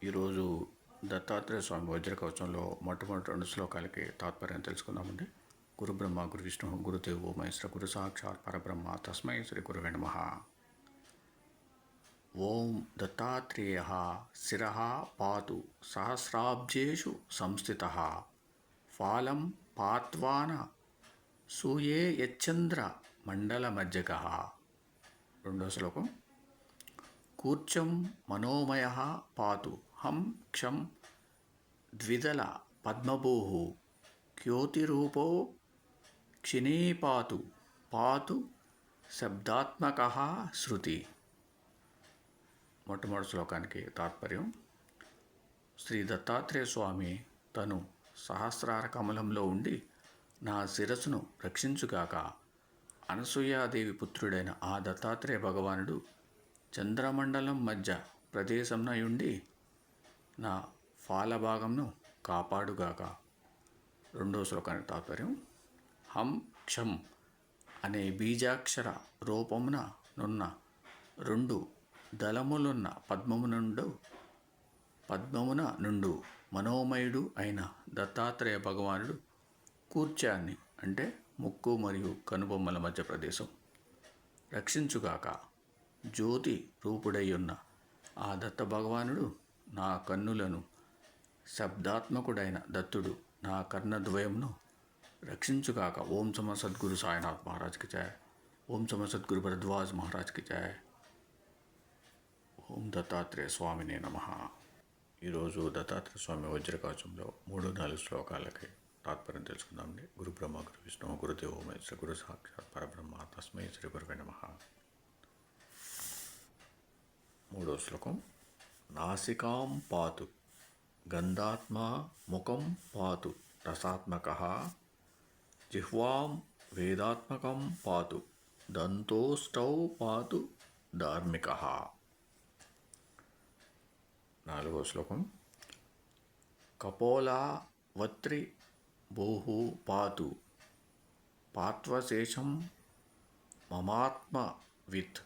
ఈరోజు దత్తాత్రేయ స్వామి వజ్రకవచంలో మొట్టమొదటి 2 శ్లోకాలకి తాత్పర్యం తెలుసుకుందామండి. గురు బ్రహ్మ గురు విష్ణు గురుదేవో మహేశ్వర గురు సాక్షాత్ పరబ్రహ్మ తస్మై శ్రీ గురువే నమః. ఓం దత్తాత్రేయ శిరః పాతు సహస్రాబ్జేషు సంస్థితః ఫాలం పాత్వాన సూయే యచ్చంద్ర మండలమజ్జకః. 2వ శ్లోకం. కూర్చం మనోమయ పాతు హం క్షం ద్విదల పద్మభూః క్యోతిరూపో క్షిణే పాతు పాతు శబ్దాత్మకః శృతి. మొట్టమొదటి శ్లోకానికి తాత్పర్యం. శ్రీ దత్తాత్రేయ స్వామి తను సహస్రార కమలంలో ఉండి నా శిరస్సును రక్షించుగాక. అనసూయాదేవి పుత్రుడైన ఆ దత్తాత్రేయ భగవానుడు చంద్రమండలం మధ్య ప్రదేశంనయుండి నా ఫాలభాగంను కాపాడుగాక. 2వ శ్లోకానికి తాత్పర్యం. హం క్షం అనే బీజాక్షర రూపమున నున్న 2 దళములున్న పద్మమున నుండు మనోమయుడు అయిన దత్తాత్రేయ భగవానుడు కూర్చాన్ని అంటే ముక్కు మరియు కనుబొమ్మల మధ్య ప్రదేశం రక్షించుగాక. జ్యోతి రూపుడయ్యున్న ఆ దత్త భగవానుడు నా కన్నులను, శబ్దాత్మకుడైన దత్తుడు నా కర్ణద్వయమును రక్షించుగాక. ఓం సమ సద్గురు సాయినాథ్ మహారాజ్కి జయ. ఓం సమ సద్గురు భరద్వాజ్ మహారాజ్కి జయ. ఓం దత్తాత్రేయ స్వామినే నమః. ఈరోజు దత్తాత్రేయ స్వామి వజ్రకవచంలో 3-4 శ్లోకాలకి తాత్పర్యం తెలుసుకుందామండి. గురు బ్రహ్మ గురు విష్ణు గురుదేవో మహేశ్వర గురు సాక్షాత్ పరబ్రహ్మ తస్మై శ్రీ గురువే నమః. 3వ శ్లోకం. నాసికాం పాతు గంధాత్మా ముఖం పాతు రసాత్మకః జిహ్వాం వేదాత్మకం పాతు దంతోష్టౌ పాతు ధార్మికః. 4వ శ్లోకం. కపోలా వత్రి భూః పాతు పాత్వశేషం మమాత్మవిత్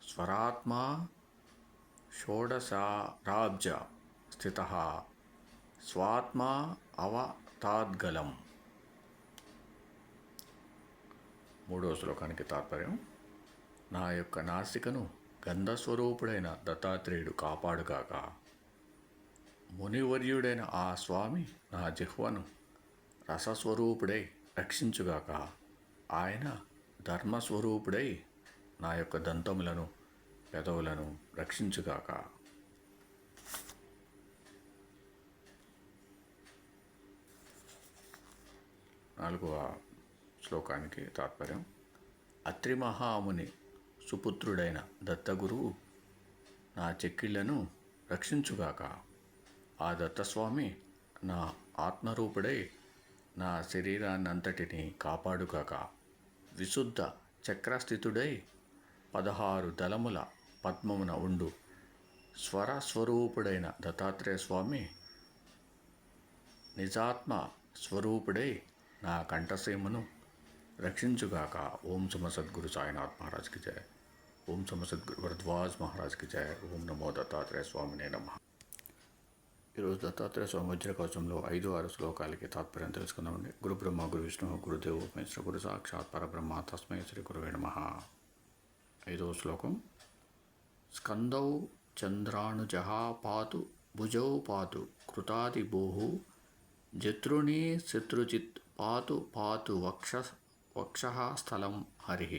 స్వరాత్మా షోడశారాబ్జ స్థితః స్వాత్మా అవతాద్గలం. 3వ శ్లోకానికి తాత్పర్యం. నా యొక్క నాసికను గంధస్వరూపుడైన దత్తాత్రేయుడు కాపాడుగాక. మునివర్యుడైన ఆ స్వామి నా జిహ్వను రసస్వరూపుడై రక్షించుగాక. ఆయన ధర్మస్వరూపుడై నా యొక్క దంతములను, పెదవులను రక్షించుగాక. 4వ శ్లోకానికి తాత్పర్యం. అత్రి మహాముని సుపుత్రుడైన దత్తగురువు నా చెక్కిళ్లను రక్షించుగాక. ఆ దత్తస్వామి నా ఆత్మరూపుడై నా శరీరాన్నంతటిని కాపాడుగాక. విశుద్ధ చక్రస్థితుడై 16 దళముల పద్మమున ఉండు స్వరస్వరూపుడైన దత్తాత్రేయ స్వామి నిజాత్మ స్వరూపుడై నా కంఠసీమను రక్షించుగాక. ఓం సమ సద్గురు సాయినాథ్ మహారాజ్కి జయ. ఓం సమ సద్గురు భరద్వాజ్ మహారాజ్కి జయ. ఓం నమో దత్తాత్రేయ స్వామినే నమః. ఈరోజు దత్తాత్రేయ స్వామి వజ్రకవచంలో 5-6 శ్లోకాలకి తాత్పర్యం తెలుసుకుందామండి. గురు బ్రహ్మ గురు విష్ణు గురుదేవో మహేశ్వర గురు సాక్షాత్ పరబ్రహ్మ తస్మై శ్రీ గురువే నమః. 5వ శ్లోకం. స్కందౌ చంద్రాణుజః పాతు భుజౌ పాతు కృతాదిభూః జతృణీ శత్రుజిత్ పాతు పాతు వక్షః స్థలం హరిః.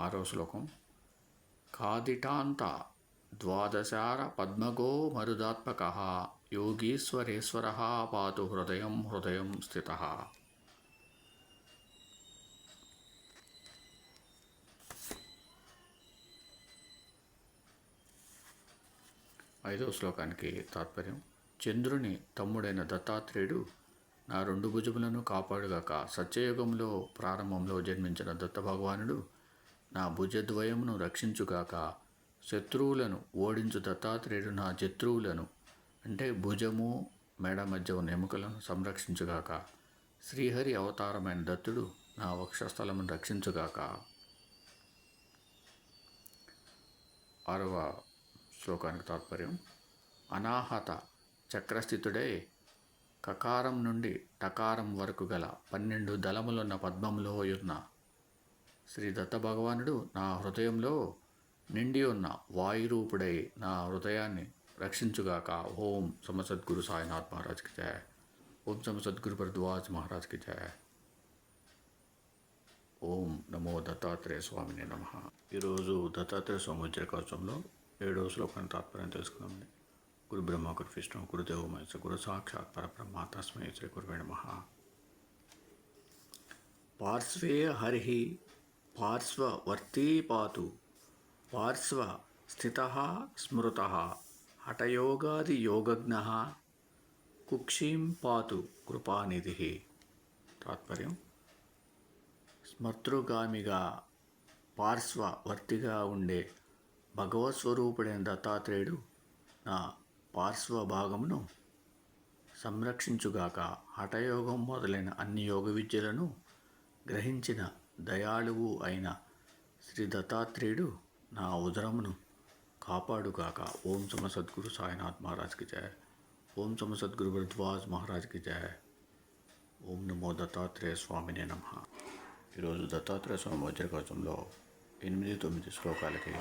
6వ శ్లోకం. కాదిటాంత ద్వాదశార పద్మగో మరుదాత్మకః యోగీశ్వరేశ్వరః పాతు హృదయం హృదయం స్థితః. 5వ శ్లోకానికి తాత్పర్యం. చంద్రుని తమ్ముడైన దత్తాత్రేయుడు నా 2 భుజములను కాపాడుగాక. సత్యయుగంలో ప్రారంభంలో జన్మించిన దత్త భగవానుడు నా భుజద్వయమును రక్షించుగాక. శత్రువులను ఓడించు దత్తాత్రేయుడు నా శత్రువులను అంటే భుజము మెడ మధ్య ఉన్న ఎముకలను సంరక్షించుగాక. శ్రీహరి అవతారమైన దత్తుడు నా వక్షస్థలమును రక్షించుగాక. 6వ శ్లోకానికి తాత్పర్యం. అనాహత చక్రస్థితుడై కకారం నుండి టకారం వరకు గల 12 దళములున్న పద్మంలో ఉన్న శ్రీ దత్త భగవానుడు నా హృదయంలో నిండి ఉన్న వాయురూపుడై నా హృదయాన్ని రక్షించుగాక. ఓం సమసద్గురు సాయినాథ్ మహారాజ్కి జయ. ఓం సమసద్గురు భరద్వాజ్ మహారాజ్కి జయ. ఓం నమో దత్తాత్రేయ స్వామినే నమః. ఈరోజు దత్తాత్రేయ స్వామి వజ్ర కవచంలో 7వ శ్లోకాన్ని తాత్పర్యం తెలుసుకుందామండి. గురు బ్రహ్మ గురు విష్ణు గురుదేవ మహేశ్వర గురు సాక్షాత్ పరబ్రహ్మ తస్మై శ్రీ గురువే నమః. పార్శ్వే హరి పార్శ్వవర్తీ పాతు పార్శ్వ స్థితః స్మృతః హఠయోగాది యోగజ్ఞః కుక్షిం పాతు కృపానిధిః. తాత్పర్యం. స్మర్తృగామిగా పార్శ్వవర్తిగా ఉండే భగవత్ స్వరూపుడైన దత్తాత్రేయుడు నా పార్శ్వ భాగమును సంరక్షించుగాక. హఠయోగం మొదలైన అన్ని యోగ విద్యలను గ్రహించిన దయాళువు అయిన శ్రీ దత్తాత్రేయుడు నా ఉదరమును కాపాడుగాక. ఓం సమసద్గురు సాయినాథ్ మహారాజ్కి జయ. ఓం సమసద్గురు భరద్వాజ్ మహారాజ్కి జయ. ఓం నమో దత్తాత్రేయ స్వామినే నమః. ఈరోజు దత్తాత్రేయ స్వామి వజ్ర కవచంలో 8-9 శ్లోకాలకి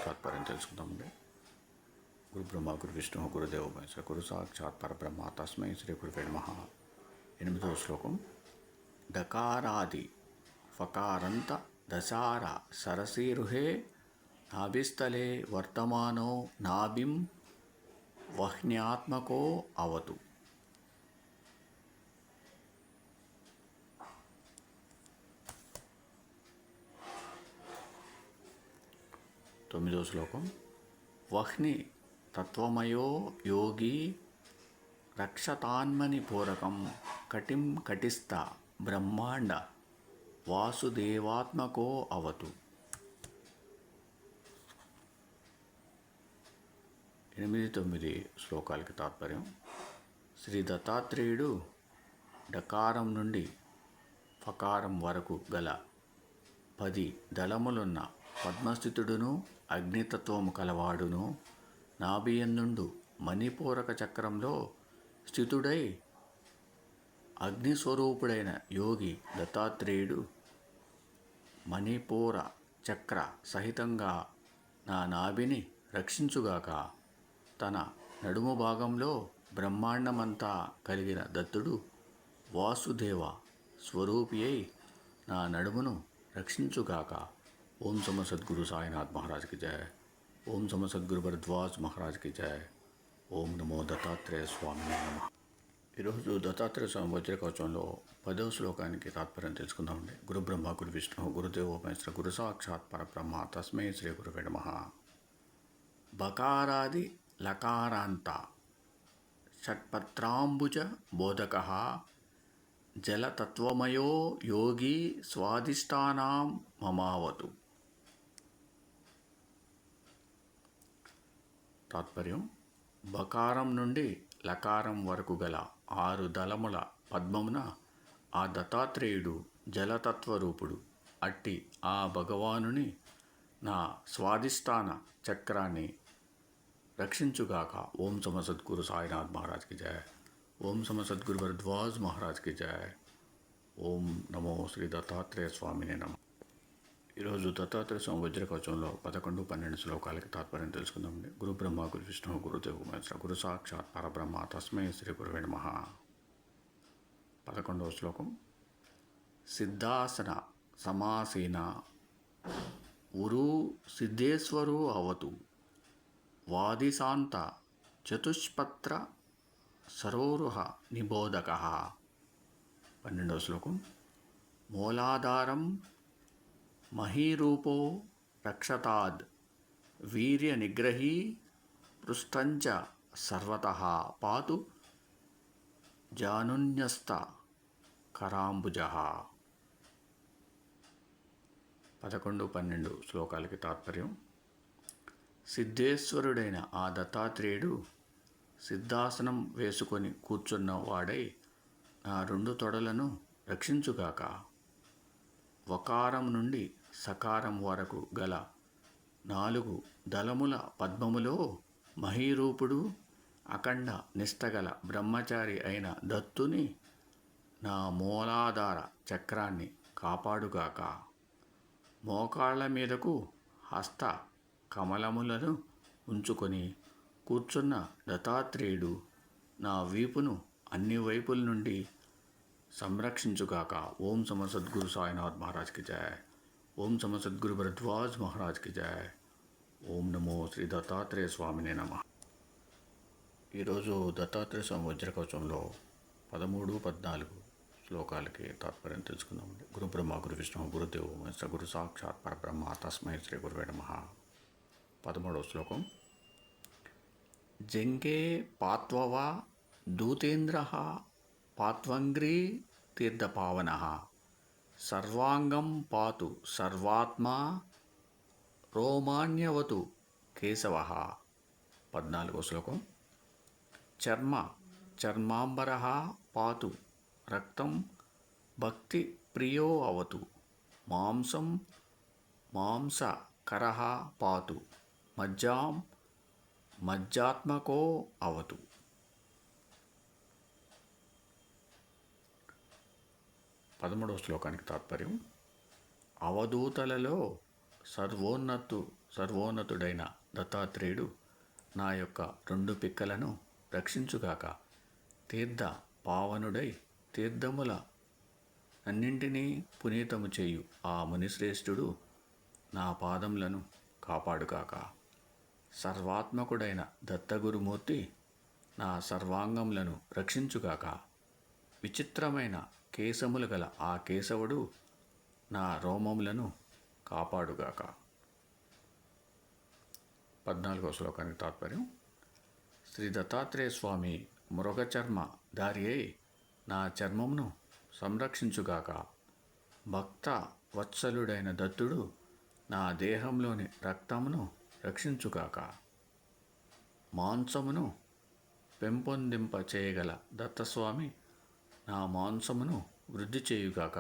తాత్పర్యం తెలుసుకుందామండి. గురు బ్రహ్మ గురు విష్ణు గురుదేవ మహేశ్వర గురు సాక్షాత్ పరబ్రహ్మ తస్మై శ్రీ గురువే నమః. 8వ శ్లోకం. డకారాది ఫకారంత దశార సరసీరుహే నాభిస్థలే వర్తమానో నాభిం వహ్న్యాత్మకో అవతు. తొమ్మిదవ శ్లోకం. వహ్ని తత్వమయో యోగి రక్షతాన్మని పూరకం కటిం కటిస్థ బ్రహ్మాండ వాసుదేవాత్మకో అవతు. 8-9 శ్లోకాలకి తాత్పర్యం. శ్రీ దత్తాత్రేయుడు డకారం నుండి ఫకారం వరకు గల 10 దళములున్న పద్మస్థితుడును అగ్నితత్వము కలవాడును నాభియందుండు మణిపూరక చక్రంలో స్థితుడై అగ్నిస్వరూపుడైన యోగి దత్తాత్రేయుడు మణిపూర చక్ర సహితంగా నా నాభిని రక్షించుగాక. తన నడుము భాగంలో బ్రహ్మాండమంతా కలిగిన దత్తుడు వాసుదేవ స్వరూపి అయి నా నడుమును రక్షించుగాక. ఓం సమసద్గురు సాయినాథ్ మహారాజ్కి జయ. ఓం సమసద్గురు భరద్వాజ్ మహారాజ్కి జయ. ఓం నమో దత్తాత్రేయ స్వామినే నమః. ఈరోజు దత్తాత్రేయ స్వామి వజ్ర కవచంలో 10వ శ్లోకానికి తాత్పర్యం తెలుసుకుందామండి. గురు బ్రహ్మ గురు విష్ణు గురుదేవ మహేశ్వర గురు సాక్షాత్ పరబ్రహ్మ తస్మై శ్రీ గురువే నమః. బకారాది లకారాంత షట్పత్రాంబుజ బోధకః జలతత్వమయో యోగి స్వాదిష్టానాం మమావతు. తాత్పర్యం. బకారం నుండి లకారం వరకు గల 6 దళముల పద్మమున ఆ దత్తాత్రేయుడు జలతత్వరూపుడు. అట్టి ఆ భగవానుని నా స్వాదిష్టాన చక్రాన్ని రక్షించుగాక. ఓం సమసద్గురు సాయినాథ్ మహారాజ్కి జయ. ఓం సమసద్గురు భరద్వాజ్ మహారాజ్కి జయ. ఓం నమో శ్రీ దత్తాత్రేయ స్వామినే నమః. ఈరోజు దత్తాత్రేయ స్వామి వజ్ర కవచంలో 11-12 శ్లోకాలకి తాత్పర్యం తెలుసుకుందామండి. గురు బ్రహ్మ గురు విష్ణు గురుదేవ మహేశ్వర గురు సాక్షాత్ పరబ్రహ్మ తస్మై శ్రీ గురువే నమః. 11వ శ్లోకం. సిద్ధాసన సమాసీన ఉరు సిద్ధేశ్వరో అవతు వాదిశాంత చతుష్పత్ర సరోరుహ నిబోధకః. 12వ శ్లోకం. మూలాధారం మహీరూపో రక్షతాద్ వీర్య నిగ్రహీ పృష్టంచ సర్వతః పాతు జానున్యస్త కరాంబుజః. 11-12 శ్లోకాలకి తాత్పర్యం. సిద్ధేశ్వరుడైన ఆ దత్తాత్రేయుడు సిద్ధాసనం వేసుకొని కూర్చున్న వాడై నా 2 తొడలను రక్షించుగాక. వకారం నుండి సకారం వరకు గల నాలుగు దళముల పద్మములో మహీరూపుడు అఖండ నిష్టగల బ్రహ్మచారి అయిన దత్తుని నా మూలాధార చక్రాన్ని కాపాడుగాక. మోకాళ్ళ మీదకు హస్త కమలములను ఉంచుకొని కూర్చున్న దత్తాత్రేయుడు నా వీపును అన్ని వైపుల నుండి సంరక్షించుగాక. ఓం సమ సద్గురు సాయినాథ్ మహారాజ్కి జయ. ఓం సమ సద్గురు భరద్వాజ్ మహారాజ్కి జయ. ఓం నమో శ్రీ దత్తాత్రేయ స్వామినే నమః. ఈరోజు దత్తాత్రేయ స్వామి వజ్రకవచంలో 13, 14 శ్లోకాలకి తాత్పర్యం తెలుసుకుందామండి. గురు బ్రహ్మ గురు విష్ణు గురుదేవో మహేశ్వర గురు సాక్షాత్ పరబ్రహ్మ తస్మై శ్రీ గురువే నమః. 13వ శ్లోకం. జంగే పాత్వవ దూతేంద్ర పాత్వంగ్రీ తీర్థపావన సర్వాంగం పాతు సర్వాత్మా రోమాణ్యవతు కేశవ. 14వ శ్లోకం. చర్మాంబర పాతు రక్తం భక్తి ప్రియో అవతు మాంసం మాంసకర పాతు మజ్జాత్మకో అవతు. 13వ శ్లోకానికి తాత్పర్యం. అవధూతలలో సర్వోన్నతుడైన దత్తాత్రేయుడు నా యొక్క 2 పిక్కలను రక్షించుగాక. తీర్థ పావనుడై తీర్థముల అన్నింటినీ పునీతము చేయు ఆ మునిశ్రేష్ఠుడు నా పాదములను కాపాడుగాక. సర్వాత్మకుడైన దత్తగురుమూర్తి నా సర్వాంగములను రక్షించుగాక. విచిత్రమైన కేశములు గల ఆ కేశవుడు నా రోమములను కాపాడుగాక. 14వ శ్లోకానికి తాత్పర్యం. శ్రీ దత్తాత్రేయ స్వామి మృగచర్మ ధారి అయి నా చర్మమును సంరక్షించుగాక. భక్త వత్సలుడైన దత్తుడు నా దేహంలోని రక్తమును రక్షించుగాక. మాంసమును పెంపొందింప చేయగల దత్తస్వామి నా మాంసమును వృద్ధి చేయుగాక.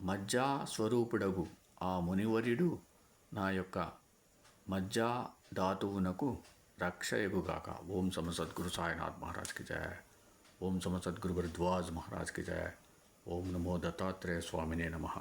మజ్జా స్వరూపుడగు ఆ మునివర్యుడు నా యొక్క మజ్జా ధాతువునకు రక్షయగుగాక. ఓం సమ సద్గురు సాయినాథ్ మహారాజ్కి జయ. ఓం సమ సద్గురు భరద్వాజ్ మహారాజ్కి జయ. ఓం నమో దత్తాత్రేయ స్వామినే నమః.